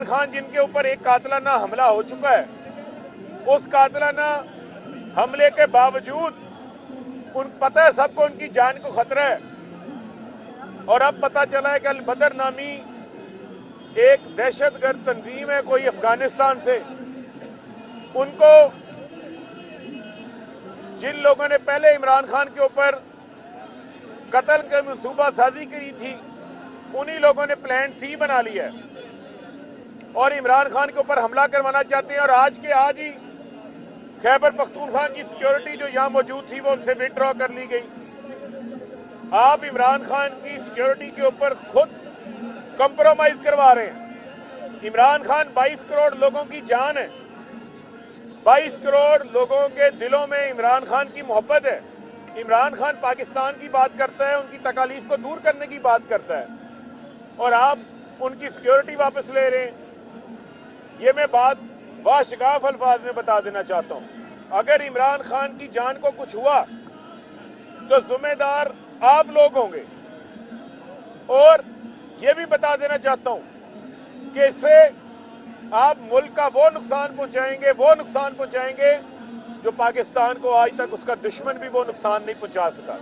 खान जिनके ऊपर एक कातिलाना हमला हो चुका है, उस कातिलाना हमले के बावजूद पता है सबको उनकी जान को खतरा है। और अब पता चला है कि अल बदर नामी एक दहशतगर्द तंजीम है कोई अफगानिस्तान से, उनको जिन लोगों ने पहले इमरान खान के ऊपर कत्ल की मंसूबा साजी की थी, उन्हीं लोगों ने प्लान सी बना लिया है और इमरान खान के ऊपर हमला करवाना चाहते हैं। और आज के आज ही खैबर पख्तूनख्वा की सिक्योरिटी जो यहां मौजूद थी वो उनसे विड्रॉ कर ली गई। आप इमरान खान की सिक्योरिटी के ऊपर खुद कंप्रोमाइज करवा रहे हैं। इमरान खान 22 करोड़ लोगों की जान है, 22 करोड़ लोगों के दिलों में इमरान खान की मोहब्बत है। इमरान खान पाकिस्तान की बात करता है, उनकी तकालीफ को दूर करने की बात करता है, और आप उनकी सिक्योरिटी वापस ले रहे हैं। ये मैं बात वाशिकाफ अल्फाज में बता देना चाहता हूं। अगर इमरान खान की जान को कुछ हुआ तो जिम्मेदार आप लोग होंगे। और ये भी बता देना चाहता हूं कि इससे आप मुल्क का वो नुकसान पहुंचाएंगे जो पाकिस्तान को आज तक उसका दुश्मन भी वो नुकसान नहीं पहुंचा सका।